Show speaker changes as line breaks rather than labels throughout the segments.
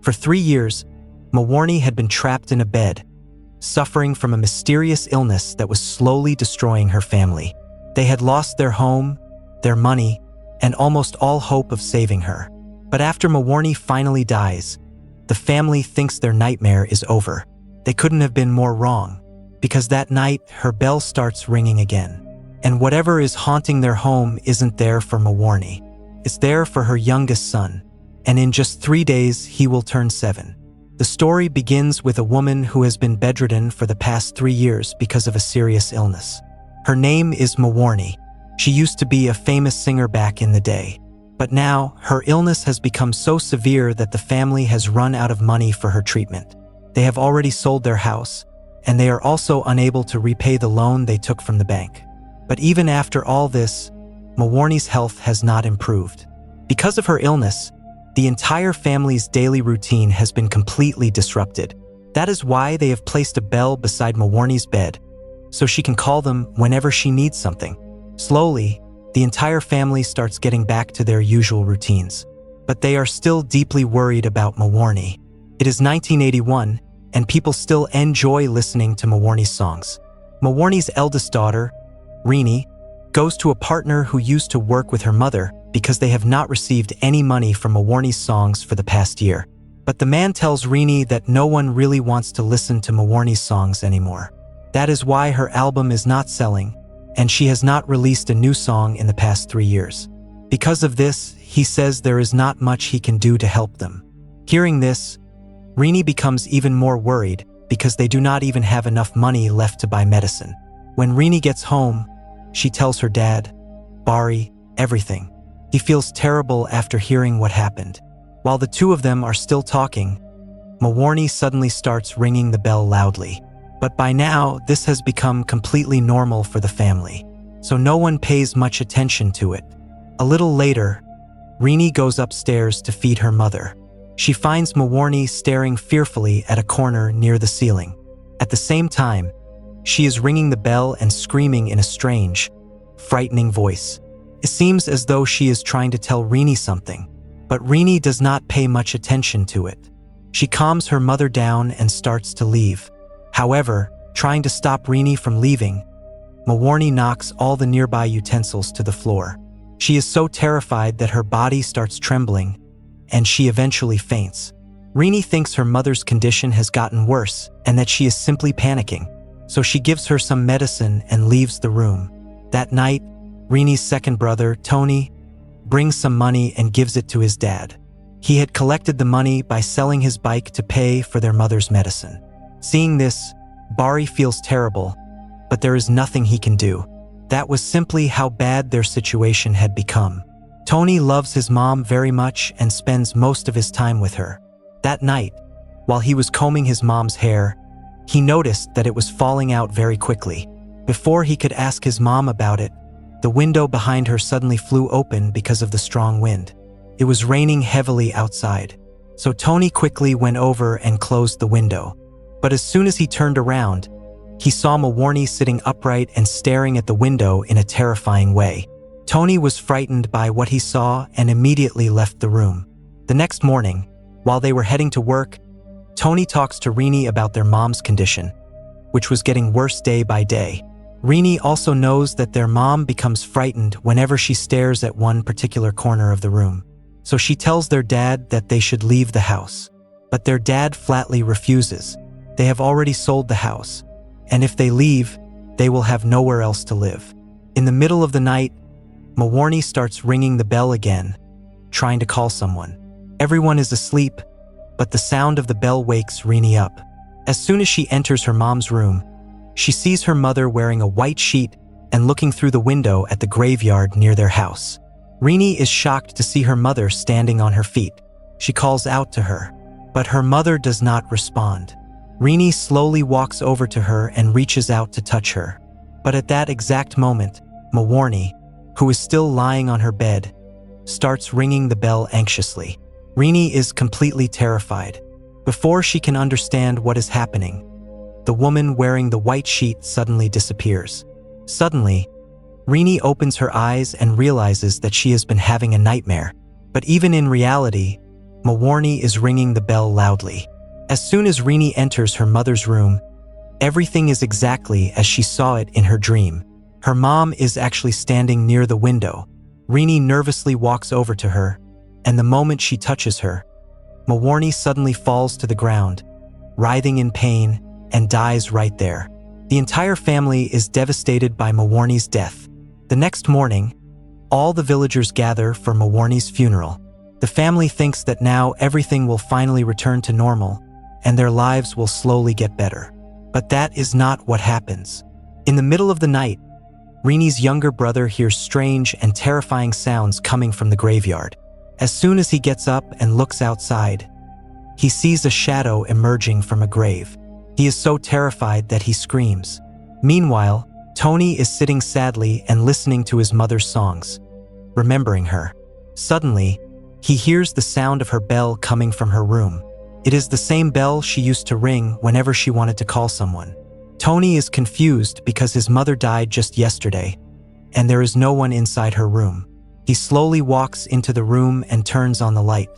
For 3 years, Mawarni had been trapped in a bed, suffering from a mysterious illness that was slowly destroying her family. They had lost their home, their money, and almost all hope of saving her. But after Mawarni finally dies, the family thinks their nightmare is over. They couldn't have been more wrong, because that night her bell starts ringing again. And whatever is haunting their home isn't there for Mawarni. It's there for her youngest son, and in just 3 days he will turn 7. The story begins with a woman who has been bedridden for the past 3 years because of a serious illness. Her name is Mawarni. She used to be a famous singer back in the day. But now, her illness has become so severe that the family has run out of money for her treatment. They have already sold their house, and they are also unable to repay the loan they took from the bank. But even after all this, Mawarni's health has not improved. Because of her illness, the entire family's daily routine has been completely disrupted. That is why they have placed a bell beside Mawarni's bed, so she can call them whenever she needs something. Slowly, the entire family starts getting back to their usual routines. But they are still deeply worried about Mawarni. It is 1981, and people still enjoy listening to Mawarni's songs. Mawarni's eldest daughter, Rini, goes to a partner who used to work with her mother because they have not received any money from Mawarni's songs for the past year. But the man tells Rini that no one really wants to listen to Mawarni's songs anymore. That is why her album is not selling, and she has not released a new song in the past 3 years. Because of this, he says there is not much he can do to help them. Hearing this, Rini becomes even more worried because they do not even have enough money left to buy medicine. When Rini gets home, she tells her dad, Bari, everything. He feels terrible after hearing what happened. While the two of them are still talking, Mawarni suddenly starts ringing the bell loudly. But by now, this has become completely normal for the family, so no one pays much attention to it. A little later, Rini goes upstairs to feed her mother. She finds Mawarni staring fearfully at a corner near the ceiling. At the same time, she is ringing the bell and screaming in a strange, frightening voice. It seems as though she is trying to tell Rini something, but Rini does not pay much attention to it. She calms her mother down and starts to leave. However, trying to stop Rini from leaving, Mawarni knocks all the nearby utensils to the floor. She is so terrified that her body starts trembling, and she eventually faints. Rini thinks her mother's condition has gotten worse and that she is simply panicking, so she gives her some medicine and leaves the room. That night, Rini's second brother, Tony, brings some money and gives it to his dad. He had collected the money by selling his bike to pay for their mother's medicine. Seeing this, Bari feels terrible, but there is nothing he can do. That was simply how bad their situation had become. Tony loves his mom very much and spends most of his time with her. That night, while he was combing his mom's hair, he noticed that it was falling out very quickly. Before he could ask his mom about it, the window behind her suddenly flew open because of the strong wind. It was raining heavily outside, so Tony quickly went over and closed the window. But as soon as he turned around, he saw Mawarni sitting upright and staring at the window in a terrifying way. Tony was frightened by what he saw and immediately left the room. The next morning, while they were heading to work, Tony talks to Rini about their mom's condition, which was getting worse day by day. Rini also knows that their mom becomes frightened whenever she stares at one particular corner of the room. So she tells their dad that they should leave the house. But their dad flatly refuses. They have already sold the house, and if they leave, they will have nowhere else to live. In the middle of the night, Mawarni starts ringing the bell again, trying to call someone. Everyone is asleep, but the sound of the bell wakes Rini up. As soon as she enters her mom's room, she sees her mother wearing a white sheet and looking through the window at the graveyard near their house. Rini is shocked to see her mother standing on her feet. She calls out to her, but her mother does not respond. Rini slowly walks over to her and reaches out to touch her. But at that exact moment, Mawarni, who is still lying on her bed, starts ringing the bell anxiously. Rini is completely terrified. Before she can understand what is happening, the woman wearing the white sheet suddenly disappears. Suddenly, Rini opens her eyes and realizes that she has been having a nightmare. But even in reality, Mawarni is ringing the bell loudly. As soon as Rini enters her mother's room, everything is exactly as she saw it in her dream. Her mom is actually standing near the window. Rini nervously walks over to her, and the moment she touches her, Mawarni suddenly falls to the ground, writhing in pain, and dies right there. The entire family is devastated by Mawarni's death. The next morning, all the villagers gather for Mawarni's funeral. The family thinks that now everything will finally return to normal, and their lives will slowly get better. But that is not what happens. In the middle of the night, Rini's younger brother hears strange and terrifying sounds coming from the graveyard. As soon as he gets up and looks outside, he sees a shadow emerging from a grave. He is so terrified that he screams. Meanwhile, Tony is sitting sadly and listening to his mother's songs, remembering her. Suddenly, he hears the sound of her bell coming from her room. It is the same bell she used to ring whenever she wanted to call someone. Tony is confused because his mother died just yesterday, and there is no one inside her room. He slowly walks into the room and turns on the light.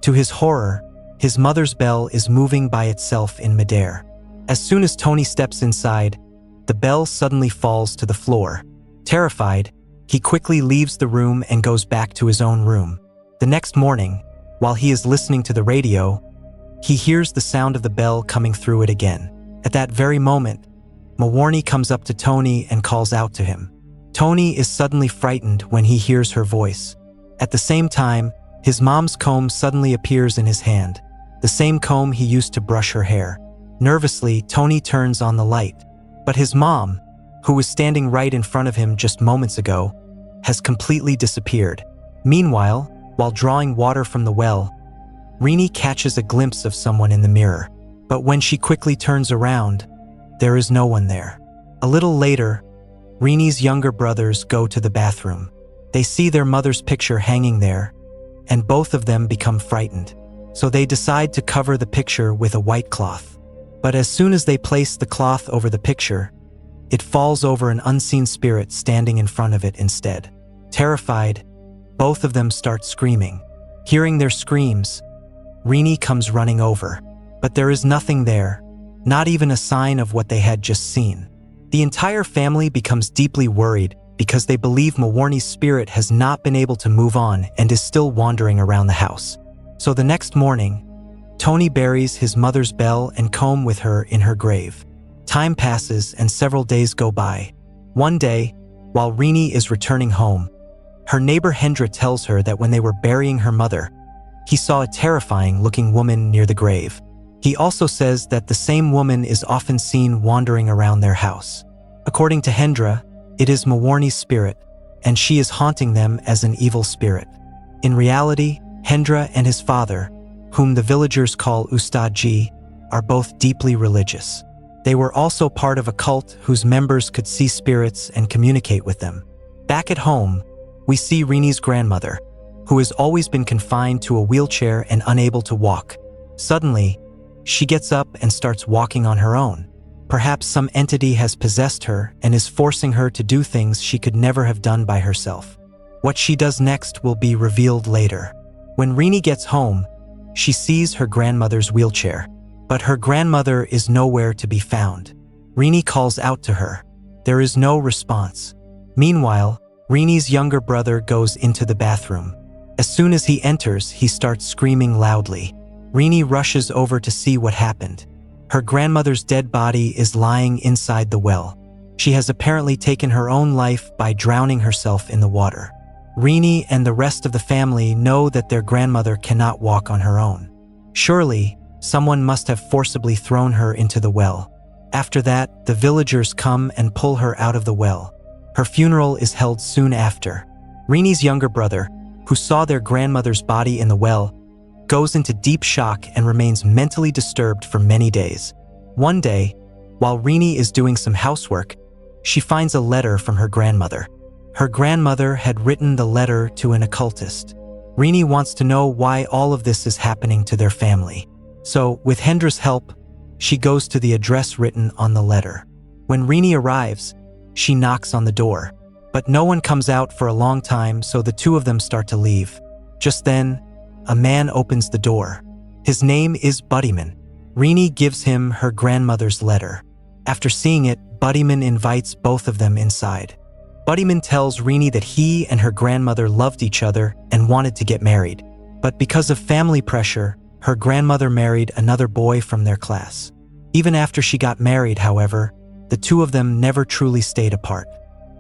To his horror, his mother's bell is moving by itself in midair. As soon as Tony steps inside, the bell suddenly falls to the floor. Terrified, he quickly leaves the room and goes back to his own room. The next morning, while he is listening to the radio, he hears the sound of the bell coming through it again. At that very moment, Mawarni comes up to Tony and calls out to him. Tony is suddenly frightened when he hears her voice. At the same time, his mom's comb suddenly appears in his hand, the same comb he used to brush her hair. Nervously, Tony turns on the light, but his mom, who was standing right in front of him just moments ago, has completely disappeared. Meanwhile, while drawing water from the well, Rini catches a glimpse of someone in the mirror, but when she quickly turns around, there is no one there. A little later, Rini's younger brothers go to the bathroom. They see their mother's picture hanging there, and both of them become frightened. So they decide to cover the picture with a white cloth. But as soon as they place the cloth over the picture, it falls over an unseen spirit standing in front of it instead. Terrified, both of them start screaming. Hearing their screams, Rini comes running over, but there is nothing there, not even a sign of what they had just seen. The entire family becomes deeply worried because they believe Mawarni's spirit has not been able to move on and is still wandering around the house. So the next morning, Tony buries his mother's bell and comb with her in her grave. Time passes and several days go by. One day, while Rini is returning home, her neighbor Hendra tells her that when they were burying her mother, he saw a terrifying-looking woman near the grave. He also says that the same woman is often seen wandering around their house. According to Hendra, it is Mawarni's spirit, and she is haunting them as an evil spirit. In reality, Hendra and his father, whom the villagers call Ustad Ji, are both deeply religious. They were also part of a cult whose members could see spirits and communicate with them. Back at home, we see Rini's grandmother, who has always been confined to a wheelchair and unable to walk. Suddenly, she gets up and starts walking on her own. Perhaps some entity has possessed her and is forcing her to do things she could never have done by herself. What she does next will be revealed later. When Rini gets home, she sees her grandmother's wheelchair, but her grandmother is nowhere to be found. Rini calls out to her. There is no response. Meanwhile, Rini's younger brother goes into the bathroom. As soon as he enters, he starts screaming loudly. Rini rushes over to see what happened. Her grandmother's dead body is lying inside the well. She has apparently taken her own life by drowning herself in the water. Rini and the rest of the family know that their grandmother cannot walk on her own. Surely, someone must have forcibly thrown her into the well. After that, the villagers come and pull her out of the well. Her funeral is held soon after. Rini's younger brother, who saw their grandmother's body in the well, goes into deep shock and remains mentally disturbed for many days. One day, while Rini is doing some housework, she finds a letter from her grandmother. Her grandmother had written the letter to an occultist. Rini wants to know why all of this is happening to their family. So, with Hendra's help, she goes to the address written on the letter. When Rini arrives, she knocks on the door, but no one comes out for a long time, so the two of them start to leave. Just then, a man opens the door. His name is Buddyman. Rini gives him her grandmother's letter. After seeing it, Buddyman invites both of them inside. Buddyman tells Rini that he and her grandmother loved each other and wanted to get married. But because of family pressure, her grandmother married another boy from their class. Even after she got married, however, the two of them never truly stayed apart.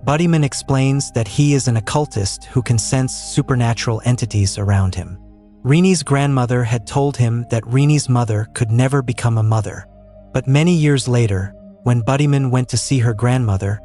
Buddyman explains that he is an occultist who can sense supernatural entities around him. Rini's grandmother had told him that Rini's mother could never become a mother. But many years later, when Buddyman went to see her grandmother,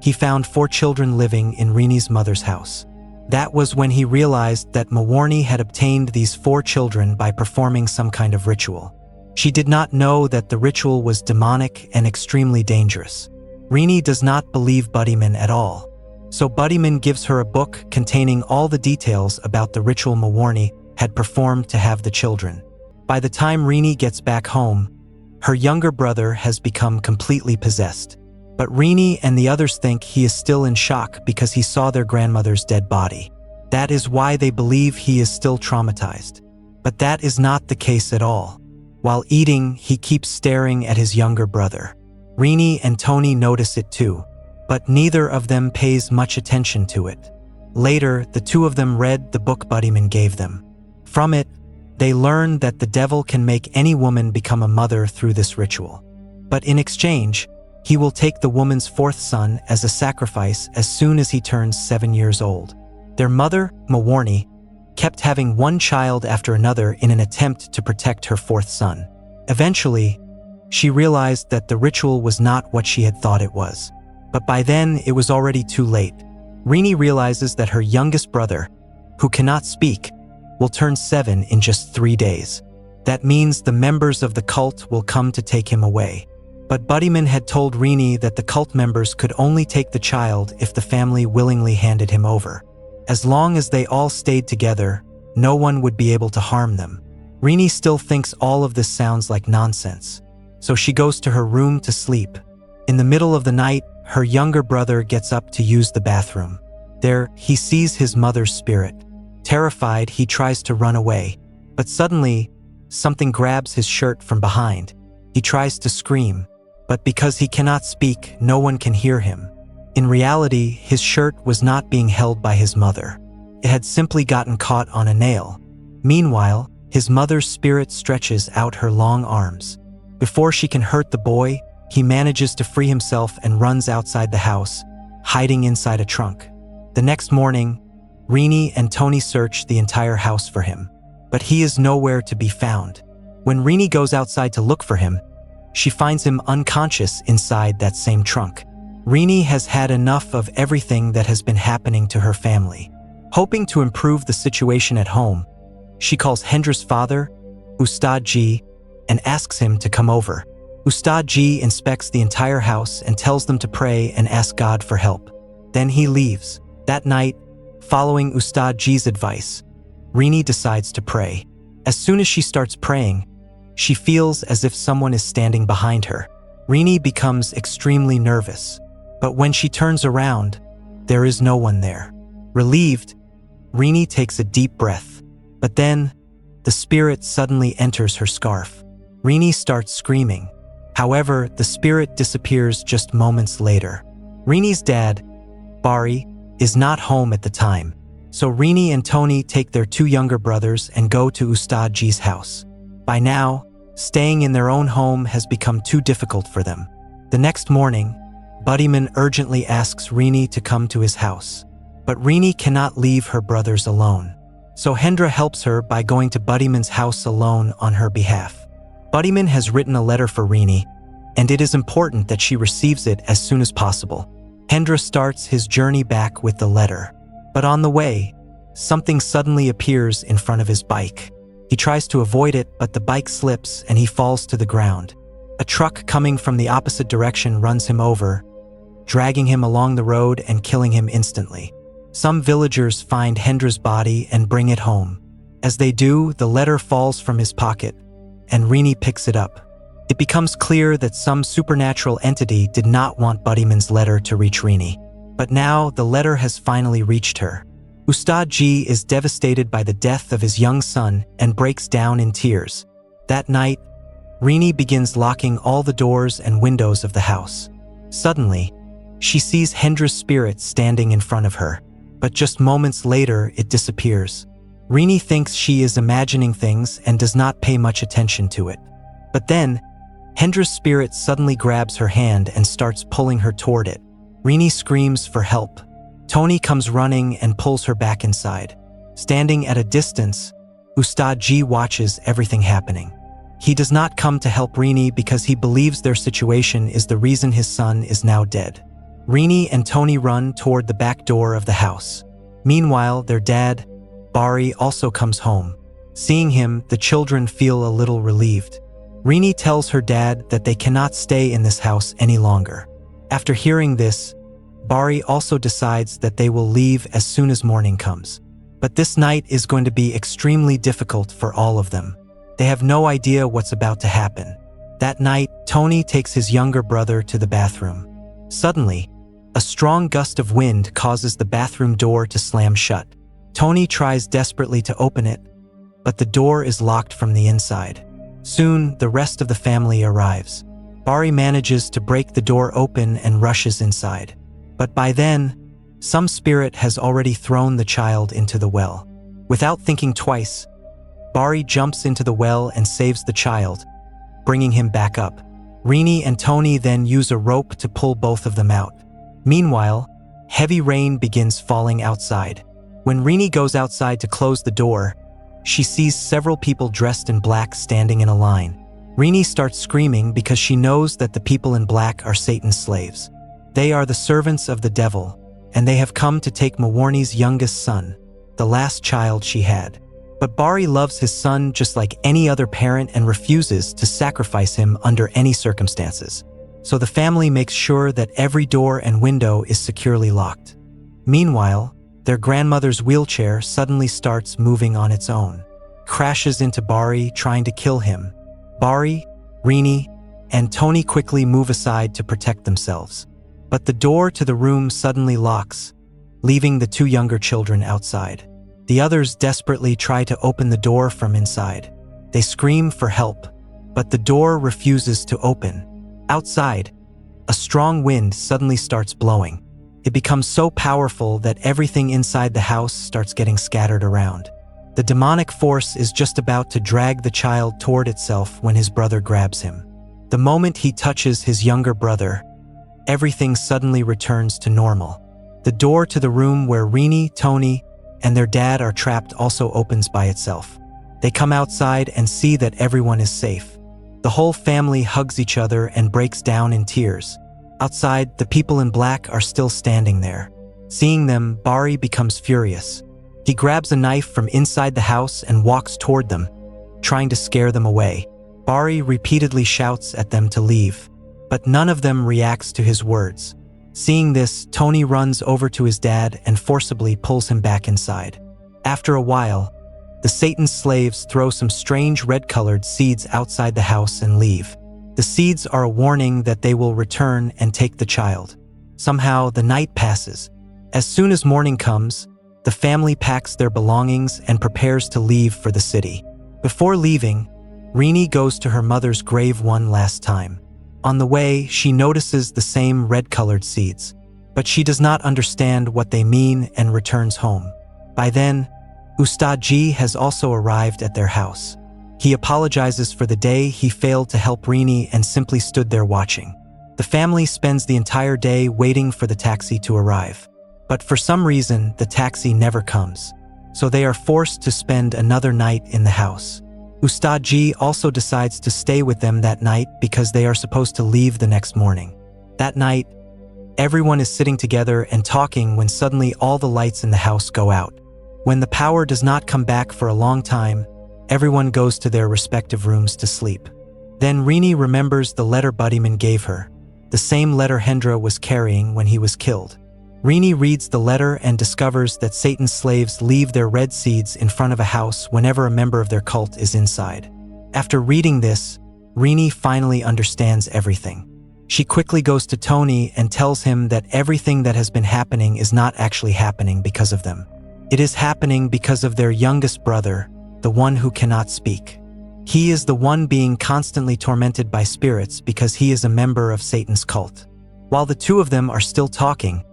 he found 4 children living in Rini's mother's house. That was when he realized that Mawarni had obtained these 4 children by performing some kind of ritual. She did not know that the ritual was demonic and extremely dangerous. Rini does not believe Buddyman at all. So Buddyman gives her a book containing all the details about the ritual Mawarni had performed to have the children. By the time Rini gets back home, her younger brother has become completely possessed. But Rini and the others think he is still in shock because he saw their grandmother's dead body. That is why they believe he is still traumatized. But that is not the case at all. While eating, he keeps staring at his younger brother. Rini and Tony notice it too, but neither of them pays much attention to it. Later, the two of them read the book Buddyman gave them. From it, they learn that the devil can make any woman become a mother through this ritual. But in exchange, he will take the woman's 4th son as a sacrifice as soon as he turns 7 years old. Their mother, Mawarni, kept having one child after another in an attempt to protect her 4th son. Eventually, she realized that the ritual was not what she had thought it was. But by then, it was already too late. Rini realizes that her youngest brother, who cannot speak, will turn 7 in just 3 days. That means the members of the cult will come to take him away. But Buddyman had told Rini that the cult members could only take the child if the family willingly handed him over. As long as they all stayed together, no one would be able to harm them. Rini still thinks all of this sounds like nonsense, so she goes to her room to sleep. In the middle of the night, her younger brother gets up to use the bathroom. There, he sees his mother's spirit. Terrified, he tries to run away, but suddenly, something grabs his shirt from behind. He tries to scream, but because he cannot speak, no one can hear him. In reality, his shirt was not being held by his mother. It had simply gotten caught on a nail. Meanwhile, his mother's spirit stretches out her long arms. Before she can hurt the boy, he manages to free himself and runs outside the house, hiding inside a trunk. The next morning, Rini and Tony search the entire house for him, but he is nowhere to be found. When Rini goes outside to look for him, she finds him unconscious inside that same trunk. Rini has had enough of everything that has been happening to her family. Hoping to improve the situation at home, she calls Hendra's father, Ustad G, and asks him to come over. Ustad G inspects the entire house and tells them to pray and ask God for help. Then he leaves. That night, following Ustad G's advice, Rini decides to pray. As soon as she starts praying, she feels as if someone is standing behind her. Rini becomes extremely nervous, but when she turns around, there is no one there. Relieved, Rini takes a deep breath, but then, the spirit suddenly enters her scarf. Rini starts screaming. However, the spirit disappears just moments later. Rini's dad, Bari, is not home at the time, so Rini and Tony take their 2 younger brothers and go to Ustad G's house. By now, staying in their own home has become too difficult for them. The next morning, Buddyman urgently asks Rini to come to his house, but Rini cannot leave her brothers alone. So Hendra helps her by going to Buddyman's house alone on her behalf. Buddyman has written a letter for Rini, and it is important that she receives it as soon as possible. Hendra starts his journey back with the letter. But on the way, something suddenly appears in front of his bike. He tries to avoid it, but the bike slips and he falls to the ground. A truck coming from the opposite direction runs him over, dragging him along the road and killing him instantly. Some villagers find Hendra's body and bring it home. As they do, the letter falls from his pocket, and Rini picks it up. It becomes clear that some supernatural entity did not want Buddyman's letter to reach Rini. But now, the letter has finally reached her. Ustad G is devastated by the death of his young son and breaks down in tears. That night, Rini begins locking all the doors and windows of the house. Suddenly, she sees Hendra's spirit standing in front of her, but just moments later it disappears. Rini thinks she is imagining things and does not pay much attention to it. But then, Hendra's spirit suddenly grabs her hand and starts pulling her toward it. Rini screams for help. Tony comes running and pulls her back inside. Standing at a distance, Ustad G watches everything happening. He does not come to help Rini because he believes their situation is the reason his son is now dead. Rini and Tony run toward the back door of the house. Meanwhile, their dad, Bari, also comes home. Seeing him, the children feel a little relieved. Rini tells her dad that they cannot stay in this house any longer. After hearing this, Bari also decides that they will leave as soon as morning comes. But this night is going to be extremely difficult for all of them. They have no idea what's about to happen. That night, Tony takes his younger brother to the bathroom. Suddenly, a strong gust of wind causes the bathroom door to slam shut. Tony tries desperately to open it, but the door is locked from the inside. Soon, the rest of the family arrives. Bari manages to break the door open and rushes inside. But by then, some spirit has already thrown the child into the well. Without thinking twice, Bari jumps into the well and saves the child, bringing him back up. Rini and Tony then use a rope to pull both of them out. Meanwhile, heavy rain begins falling outside. When Rini goes outside to close the door, she sees several people dressed in black standing in a line. Rini starts screaming because she knows that the people in black are Satan's slaves. They are the servants of the devil, and they have come to take Mawarni's youngest son, the last child she had. But Bari loves his son just like any other parent and refuses to sacrifice him under any circumstances. So the family makes sure that every door and window is securely locked. Meanwhile, their grandmother's wheelchair suddenly starts moving on its own, crashes into Bari, trying to kill him. Bari, Rini, and Tony quickly move aside to protect themselves. But the door to the room suddenly locks, leaving the two younger children outside. The others desperately try to open the door from inside. They scream for help, but the door refuses to open. Outside, a strong wind suddenly starts blowing. It becomes so powerful that everything inside the house starts getting scattered around. The demonic force is just about to drag the child toward itself when his brother grabs him. The moment he touches his younger brother, everything suddenly returns to normal. The door to the room where Rini, Tony, and their dad are trapped also opens by itself. They come outside and see that everyone is safe. The whole family hugs each other and breaks down in tears. Outside, the people in black are still standing there. Seeing them, Bari becomes furious. He grabs a knife from inside the house and walks toward them, trying to scare them away. Bari repeatedly shouts at them to leave, but none of them reacts to his words. Seeing this, Tony runs over to his dad and forcibly pulls him back inside. After a while, the Satan's slaves throw some strange red-colored seeds outside the house and leave. The seeds are a warning that they will return and take the child. Somehow, the night passes. As soon as morning comes, the family packs their belongings and prepares to leave for the city. Before leaving, Rini goes to her mother's grave one last time. On the way, she notices the same red-colored seeds, but she does not understand what they mean and returns home. By then, Ustad G has also arrived at their house. He apologizes for the day he failed to help Rini and simply stood there watching. The family spends the entire day waiting for the taxi to arrive. But for some reason, the taxi never comes. So they are forced to spend another night in the house. Ustad G also decides to stay with them that night because they are supposed to leave the next morning. That night, everyone is sitting together and talking when suddenly all the lights in the house go out. When the power does not come back for a long time, everyone goes to their respective rooms to sleep. Then Rini remembers the letter Buddyman gave her, the same letter Hendra was carrying when he was killed. Rini reads the letter and discovers that Satan's slaves leave their red seeds in front of a house whenever a member of their cult is inside. After reading this, Rini finally understands everything. She quickly goes to Tony and tells him that everything that has been happening is not actually happening because of them. It is happening because of their youngest brother, the one who cannot speak. He is the one being constantly tormented by spirits because he is a member of Satan's cult. While the two of them are still talking,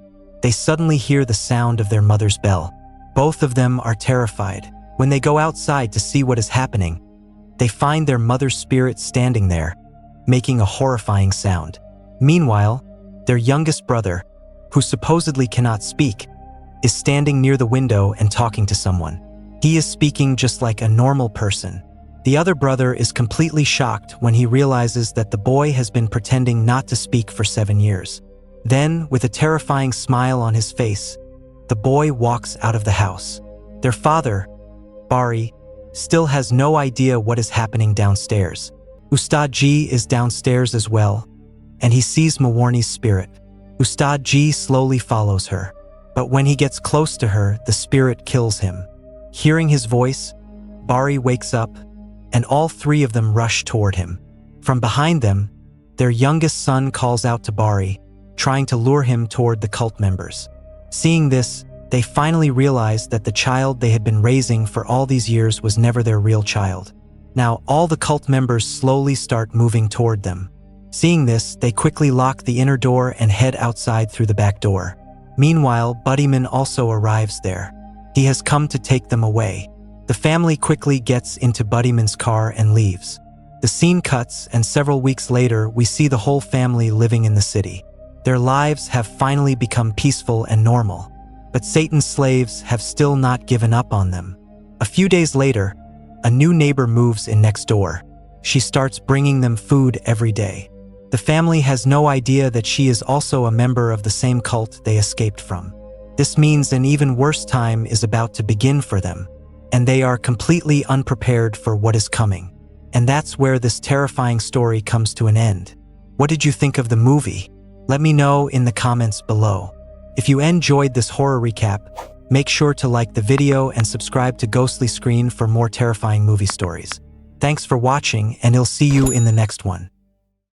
they suddenly hear the sound of their mother's bell. Both of them are terrified. When they go outside to see what is happening, they find their mother's spirit standing there, making a horrifying sound. Meanwhile, their youngest brother, who supposedly cannot speak, is standing near the window and talking to someone. He is speaking just like a normal person. The other brother is completely shocked when he realizes that the boy has been pretending not to speak for 7 years. Then, with a terrifying smile on his face, the boy walks out of the house. Their father, Bari, still has no idea what is happening downstairs. Ustad G is downstairs as well, and he sees Mawarni's spirit. Ustad G slowly follows her, but when he gets close to her, the spirit kills him. Hearing his voice, Bari wakes up, and all three of them rush toward him. From behind them, their youngest son calls out to Bari, trying to lure him toward the cult members. Seeing this, they finally realize that the child they had been raising for all these years was never their real child. Now, all the cult members slowly start moving toward them. Seeing this, they quickly lock the inner door and head outside through the back door. Meanwhile, Buddyman also arrives there. He has come to take them away. The family quickly gets into Buddyman's car and leaves. The scene cuts, and several weeks later, we see the whole family living in the city. Their lives have finally become peaceful and normal, but Satan's slaves have still not given up on them. A few days later, a new neighbor moves in next door. She starts bringing them food every day. The family has no idea that she is also a member of the same cult they escaped from. This means an even worse time is about to begin for them, and they are completely unprepared for what is coming. And that's where this terrifying story comes to an end. What did you think of the movie? Let me know in the comments below. If you enjoyed this horror recap, make sure to like the video and subscribe to Ghostly Screen for more terrifying movie stories. Thanks for watching, and I'll see you in the next one.